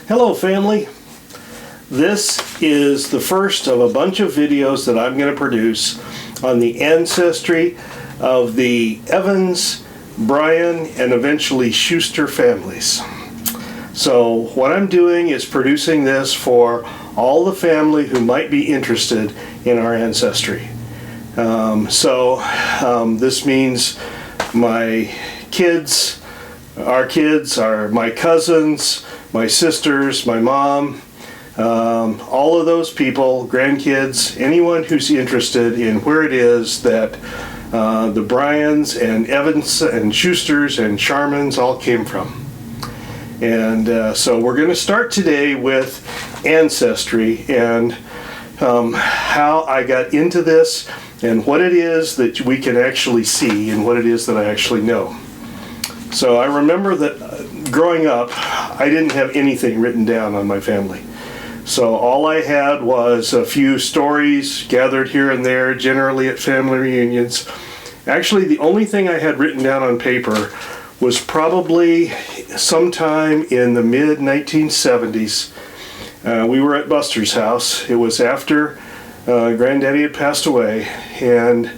Hello family. This is the first of a bunch of videos that I'm going to produce on the ancestry of the Evans, Bryan, and eventually Schuster families. So what I'm doing is producing this for all the family who might be interested in our ancestry. This means my kids, my cousins, my sisters, my mom, all of those people, grandkids, anyone who's interested in where it is that the Bryans and Evans and Schusters and Sharmans all came from. And so we're going to start today with ancestry and how I got into this and what it is that we can actually see and what it is that I actually know. So I remember that growing up, I didn't have anything written down on my family. So all I had was a few stories gathered here and there, generally at family reunions. Actually, the only thing I had written down on paper was probably sometime in the mid-1970s. We were at Buster's house. It was after Granddaddy had passed away, and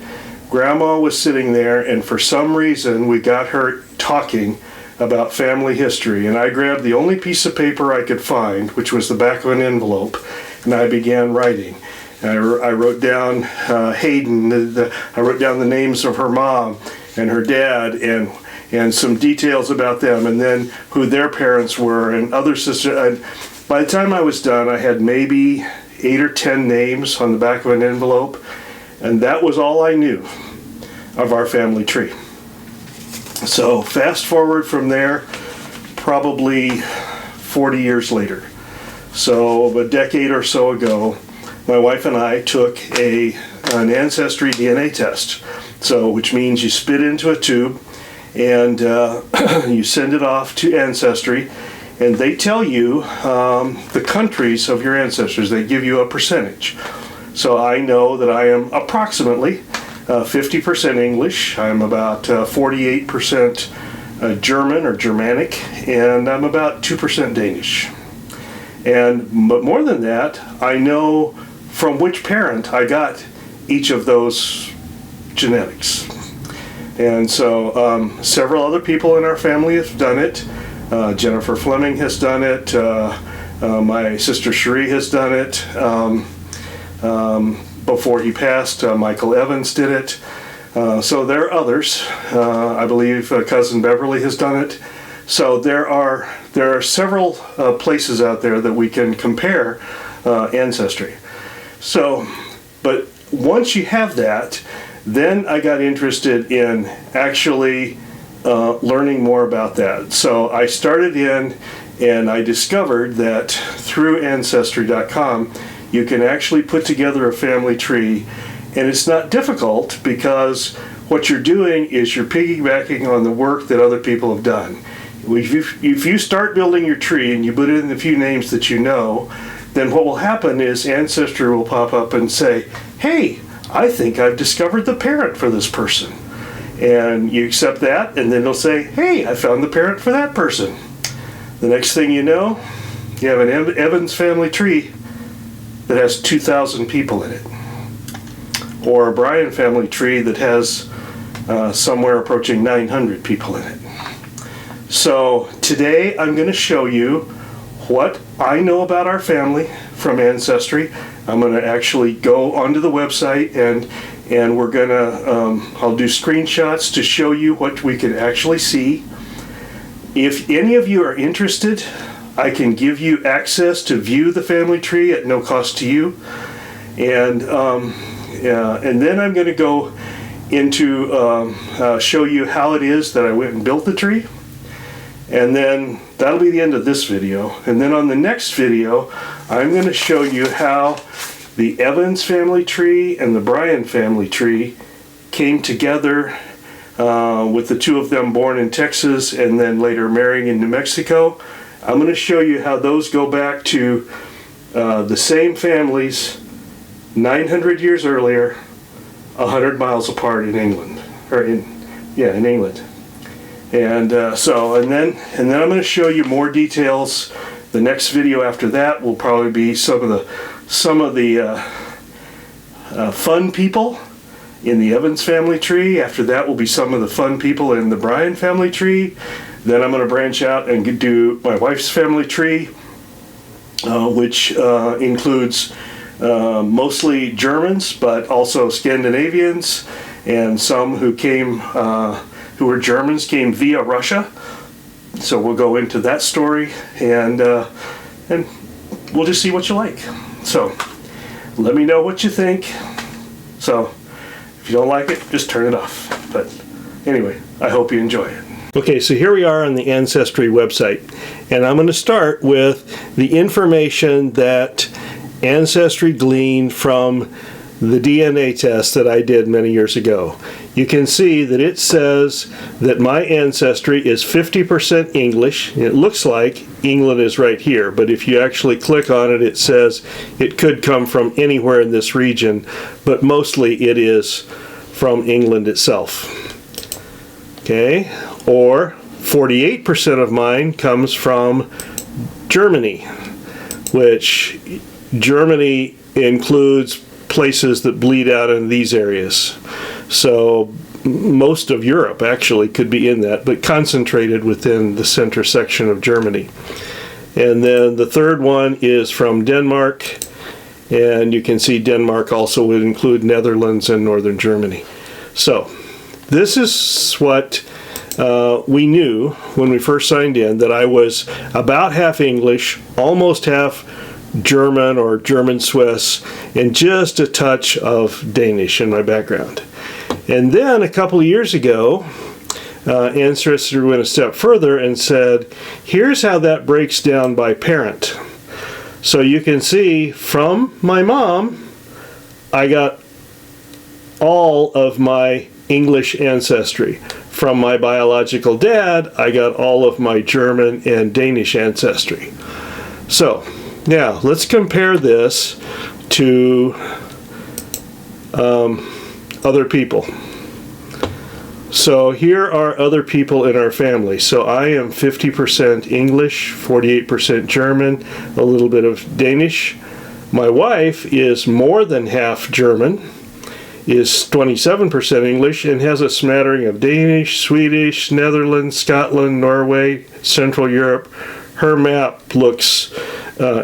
Grandma was sitting there, and for some reason we got her talking about family history, and I grabbed the only piece of paper I could find, which was the back of an envelope, and I began writing. I wrote down Hayden, I wrote down the names of her mom and her dad, and some details about them, and then who their parents were and other sisters. By the time I was done, I had maybe 8 or 10 names on the back of an envelope, and that was all I knew of our family tree. So fast forward from there, probably 40 years later. So a decade or so ago, my wife and I took an ancestry DNA test. So, which means you spit into a tube and you send it off to Ancestry, and they tell you the countries of your ancestors. They give you a percentage. So I know that I am approximately 50% English, I'm about 48% German or Germanic, and I'm about 2% Danish. But more than that, I know from which parent I got each of those genetics. And so several other people in our family have done it. Jennifer Fleming has done it. My sister Cherie has done it. Before he passed, Michael Evans did it. So there are others. I believe cousin Beverly has done it. So there are several places out there that we can compare ancestry. So, but once you have that, then I got interested in actually learning more about that. So I started in, and I discovered that through Ancestry.com, you can actually put together a family tree, and it's not difficult because what you're doing is you're piggybacking on the work that other people have done. If you start building your tree and you put in a few names that you know, then what will happen is Ancestry will pop up and say, hey, I think I've discovered the parent for this person. And you accept that, and then they'll say, hey, I found the parent for that person. The next thing you know, you have an Evans family tree that has 2,000 people in it, or a Bryan family tree that has somewhere approaching 900 people in it. So today I'm going to show you what I know about our family from Ancestry. I'm going to actually go onto the website and we're going to, I'll do screenshots to show you what we can actually see. If any of you are interested, I can give you access to view the family tree at no cost to you. And then I'm going to go into show you how it is that I went and built the tree. And then that'll be the end of this video. And then on the next video, I'm going to show you how the Evans family tree and the Bryan family tree came together with the two of them born in Texas and then later marrying in New Mexico. I'm going to show you how those go back to the same families 900 years earlier, 100 miles apart in England, or in England. And then I'm going to show you more details The next video after that will probably be some of the fun people in the Evans family tree. After that will be some of the fun people in the Bryan family tree. Then I'm going to branch out and do my wife's family tree, which includes mostly Germans, but also Scandinavians, and some who were Germans came via Russia. So we'll go into that story, and we'll just see what you like. So let me know what you think. So if you don't like it, just turn it off. But anyway, I hope you enjoy it. Okay, so here we are on the Ancestry website, and I'm going to start with the information that Ancestry gleaned from the DNA test that I did many years ago. You can see that it says that my ancestry is 50% English. It looks like England is right here, but if you actually click on it, it says it could come from anywhere in this region, but mostly it is from England itself. Okay, or 48% of mine comes from Germany, which Germany includes places that bleed out in these areas. So most of Europe actually could be in that, but concentrated within the center section of Germany. And then the third one is from Denmark, and you can see Denmark also would include Netherlands and northern Germany. So this is what we knew when we first signed in, that I was about half English, almost half German or German Swiss, and just a touch of Danish in my background. And then a couple of years ago, Ancestry went a step further and said, here's how that breaks down by parent. So you can see from my mom, I got all of my English ancestry. From my biological dad, I got all of my German and Danish ancestry. So now let's compare this to other people. So here are other people in our family. So I am 50% English, 48% German, a little bit of Danish. My wife is more than half German, is 27% English, and has a smattering of Danish, Swedish, Netherlands, Scotland, Norway, Central Europe. Her map looks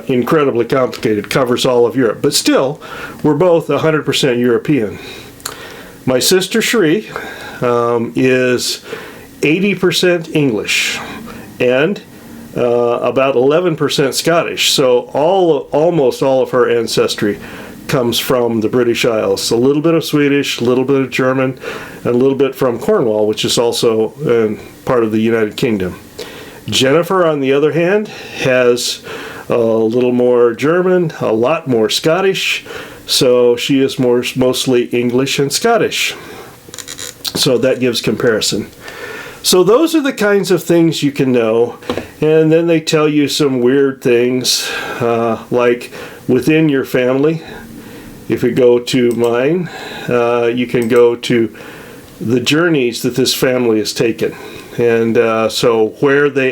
incredibly complicated, covers all of Europe, but still, we're both 100% European. My sister Cherie is 80% English and about 11% Scottish, so almost all of her ancestry comes from the British Isles. A little bit of Swedish, a little bit of German, and a little bit from Cornwall, which is also part of the United Kingdom. Jennifer, on the other hand, has a little more German, a lot more Scottish, so she is mostly English and Scottish. So that gives comparison. So those are the kinds of things you can know, and then they tell you some weird things, like within your family. If we go to mine, you can go to the journeys that this family has taken. And so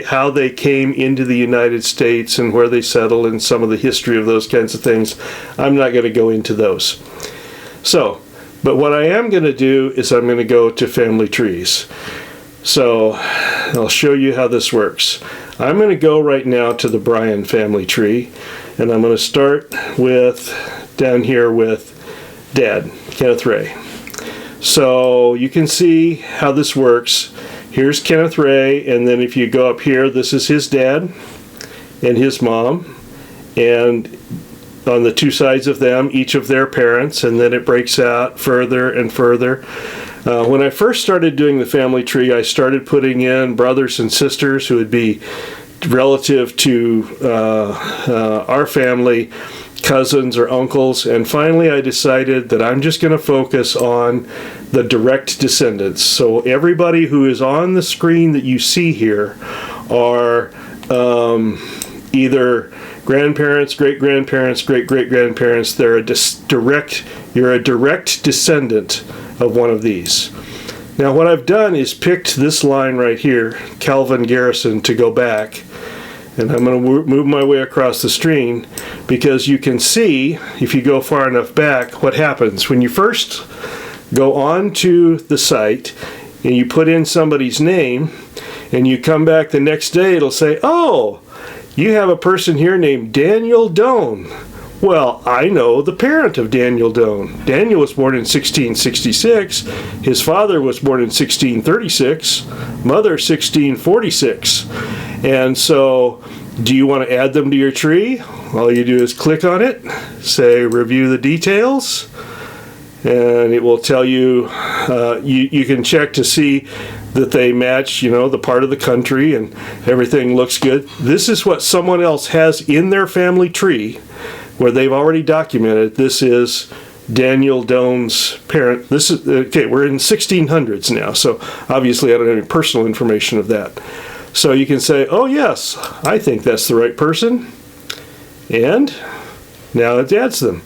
how they came into the United States and where they settled and some of the history of those kinds of things, I'm not going to go into those. So, but what I am going to do is I'm going to go to family trees. So I'll show you how this works. I'm going to go right now to the Bryan family tree, and I'm going to start down here with Dad, Kenneth Ray. So you can see how this works. Here's Kenneth Ray, and then if you go up here, this is his dad and his mom, and on the two sides of them, each of their parents, and then it breaks out further and further. When I first started doing the family tree, I started putting in brothers and sisters who would be relative to our family, cousins or uncles, and finally I decided that I'm just going to focus on the direct descendants. So everybody who is on the screen that you see here are either grandparents, great-grandparents, great-great-grandparents. You're a direct descendant of one of these. Now what I've done is picked this line right here, Calvin Garrison, to go back. And I'm going to move my way across the screen because you can see, if you go far enough back, what happens. When you first go on to the site and you put in somebody's name and you come back the next day, it'll say, oh, you have a person here named Daniel Doan. Well, I know the parent of Daniel Doan. Daniel was born in 1666. His father was born in 1636. Mother 1646. And so, do you want to add them to your tree? All you do is click on it, say review the details, and it will tell you, you can check to see that they match, the part of the country and everything looks good. This is what someone else has in their family tree where they've already documented. This is Daniel Doan's parent. This is, okay, we're in 1600s now, so obviously I don't have any personal information of that. So you can say, oh yes, I think that's the right person, and now it adds them.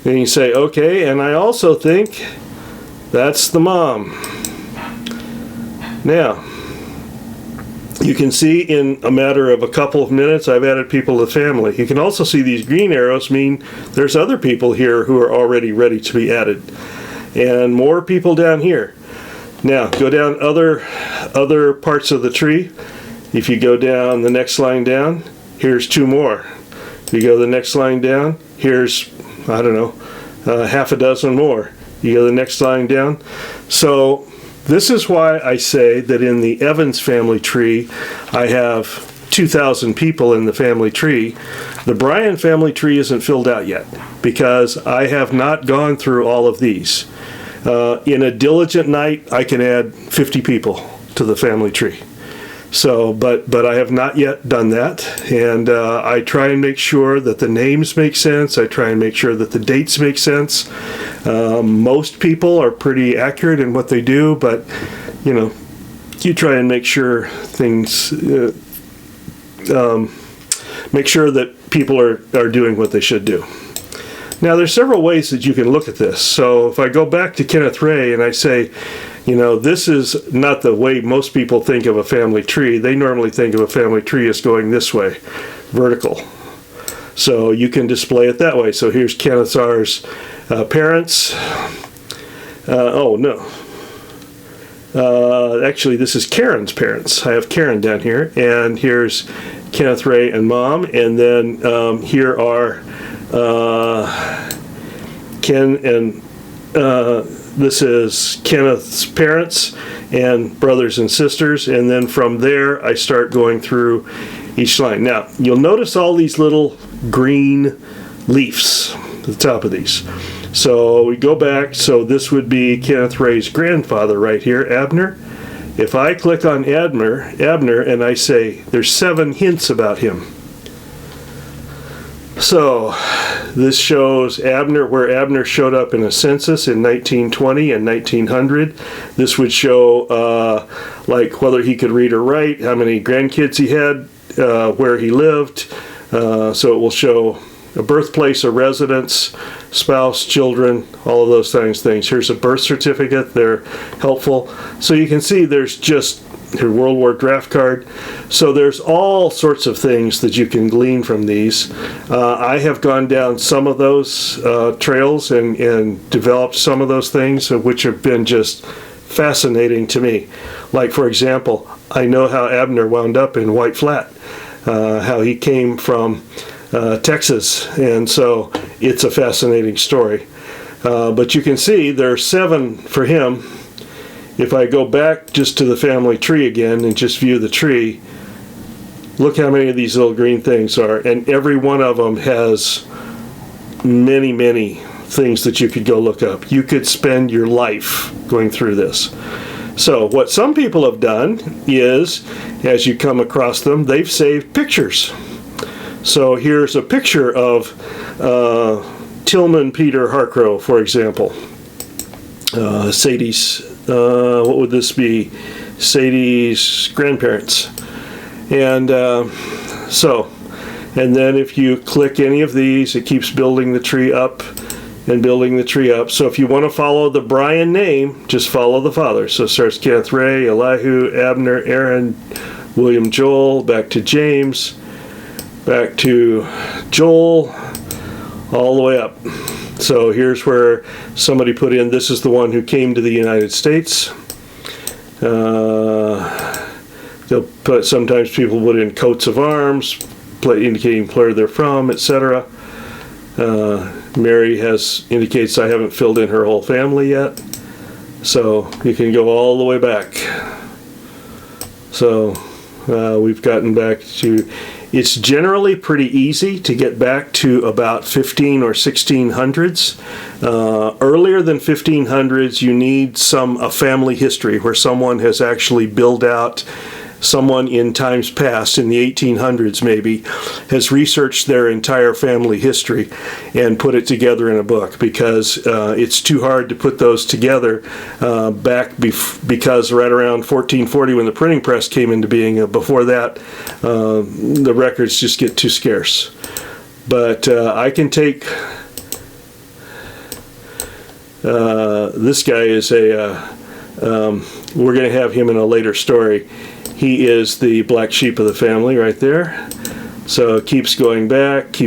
Then you say, okay, and I also think that's the mom. Now, you can see in a matter of a couple of minutes I've added people to the family. You can also see these green arrows mean there's other people here who are already ready to be added. And more people down here. Now, go down other parts of the tree. If you go down the next line down, here's two more. If you go the next line down, here's, I don't know, half a dozen more. You go the next line down. So this is why I say that in the Evans family tree, I have 2,000 people in the family tree. The Bryan family tree isn't filled out yet because I have not gone through all of these. In a diligent night, I can add 50 people to the family tree. So, but I have not yet done that, and I try and make sure that the names make sense. I try and make sure that the dates make sense. Most people are pretty accurate in what they do, but you try and make sure things, make sure that people are doing what they should do. Now, there's several ways that you can look at this. So if I go back to Kenneth Ray and I say, this is not the way most people think of a family tree. They normally think of a family tree as going this way, vertical. So you can display it that way. So here's Kenneth R's parents. Actually, this is Karen's parents. I have Karen down here. And here's Kenneth Ray and mom. And then here are Ken and this is Kenneth's parents and brothers and sisters, and then from there I start going through each line. Now, you'll notice all these little green leaves at the top of these. So we go back, so this would be Kenneth Ray's grandfather right here, Abner. If I click on Abner, and I say there's 7 hints about him. So this shows Abner, where Abner showed up in a census in 1920 and 1900. This would show like whether he could read or write, how many grandkids he had, where he lived. So it will show a birthplace, a residence, spouse, children, all of those things. Here's a birth certificate. They're helpful. So you can see there's just your World War draft card. So there's all sorts of things that you can glean from these. I have gone down some of those trails and developed some of those things, which have been just fascinating to me. Like, for example, I know how Abner wound up in White Flat, how he came from Texas, and so it's a fascinating story. But you can see there are 7 for him. If I go back just to the family tree again and just view the tree, look how many of these little green things are, and every one of them has many, many things that you could go look up. You could spend your life going through this. So what some people have done is, as you come across them, they've saved pictures. So here's a picture of Tillman Peter Harcrow, for example. Sadie's, what would this be? Sadie's grandparents. And and then if you click any of these, it keeps building the tree up and building the tree up. So if you want to follow the Bryan name, just follow the father. So it starts Kenneth Ray, Elihu, Abner, Aaron, William Joel, back to James, back to Joel, all the way up. So here's where somebody put in, this is the one who came to the United States. They'll put, sometimes people put in coats of arms, indicating where they're from, etc. Mary indicates I haven't filled in her whole family yet. So you can go all the way back. So we've gotten back to, it's generally pretty easy to get back to about 15 or 1600s. Earlier than 1500s, you need a family history where someone has actually built out, someone in times past, in the 1800s maybe, has researched their entire family history and put it together in a book, because it's too hard to put those together because right around 1440, when the printing press came into being, before that, the records just get too scarce. But I can take, this guy is we're going to have him in a later story. He is the black sheep of the family right there. So it keeps going back.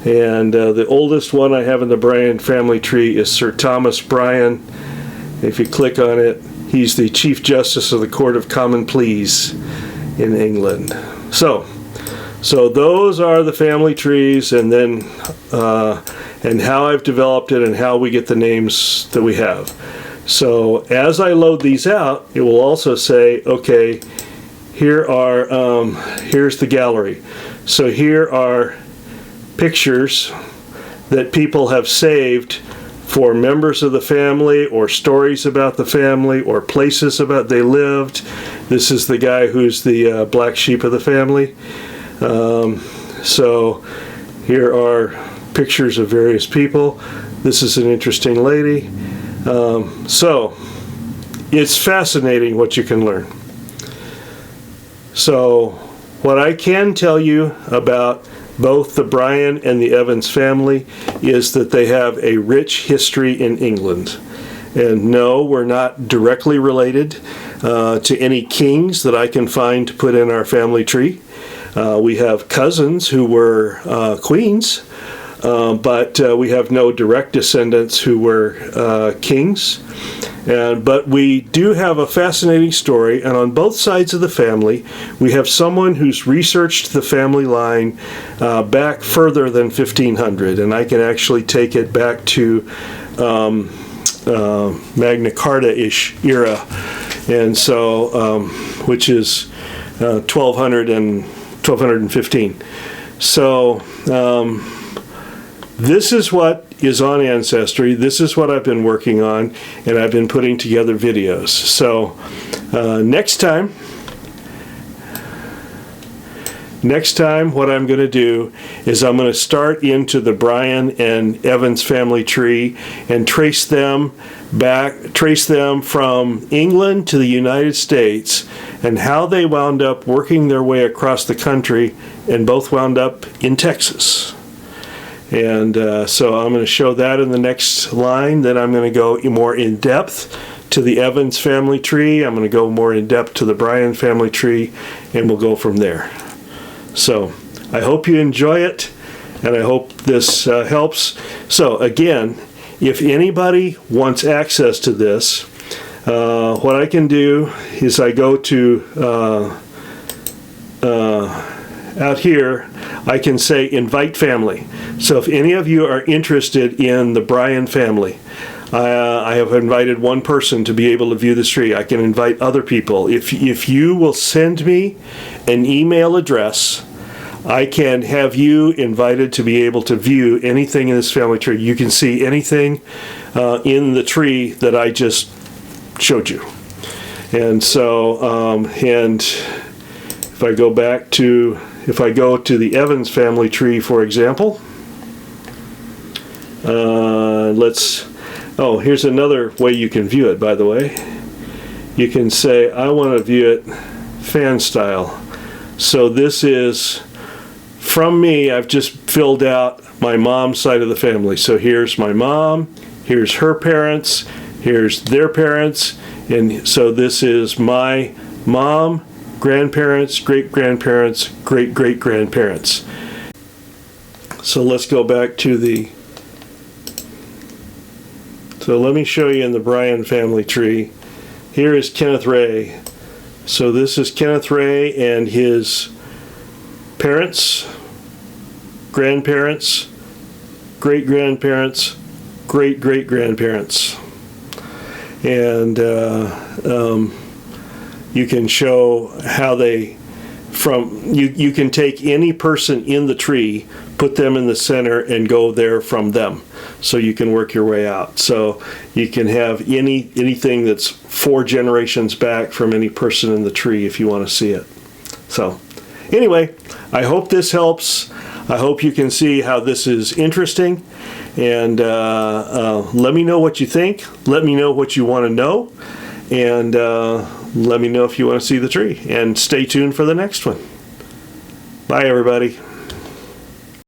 And the oldest one I have in the Bryan family tree is Sir Thomas Bryan. If you click on it, he's the Chief Justice of the Court of Common Pleas in England. So those are the family trees, and then and how I've developed it and how we get the names that we have. So as I load these out, it will also say, okay, here's the gallery. So here are pictures that people have saved for members of the family, or stories about the family, or places about they lived. This is the guy who's the black sheep of the family. So here are pictures of various people. This is an interesting lady. So it's fascinating what you can learn. So what I can tell you about both the Bryan and the Evans family is that they have a rich history in England. And no, we're not directly related to any kings that I can find to put in our family tree. We have cousins who were queens, but we have no direct descendants who were kings. But we do have a fascinating story, and on both sides of the family, we have someone who's researched the family line back further than 1500, and I can actually take it back to Magna Carta-ish era, and so which is 1215. So this is what is on Ancestry. This is what I've been working on, and I've been putting together videos. So next time what I'm going to do is I'm going to start into the Bryan and Evans family tree and trace them from England to the United States, and how they wound up working their way across the country, and both wound up in Texas. And so I'm going to show that in the next line. Then I'm going to go more in depth to the Evans family tree. I'm going to go more in depth to the Bryan family tree, and we'll go from there. So I hope you enjoy it, and I hope this helps. So again, if anybody wants access to this, what I can do is I go to out here, I can say invite family. So if any of you are interested in the Bryan family, I have invited one person to be able to view this tree. I can invite other people. If you will send me an email address, I can have you invited to be able to view anything in this family tree. You can see anything in the tree that I just showed you. And so, and if I go back to, if I go to the Evans family tree, for example, here's another way you can view it, by the way. You can say, I want to view it fan style. So this is, from me, I've just filled out my mom's side of the family. So here's my mom, here's her parents, here's their parents, and so this is my mom, grandparents, great-grandparents, great-great-grandparents. So let's go back to so let me show you in the Bryan family tree. Here is Kenneth Ray. So this is Kenneth Ray and his parents, grandparents, great-grandparents, great-great-grandparents. And you can show how they, you can take any person in the tree, put them in the center, and go there from them. So you can work your way out. So you can have anything that's 4 generations back from any person in the tree if you want to see it. So anyway, I hope this helps. I hope you can see how this is interesting. And let me know what you think. Let me know what you want to know. And let me know if you want to see the tree. And stay tuned for the next one. Bye, everybody.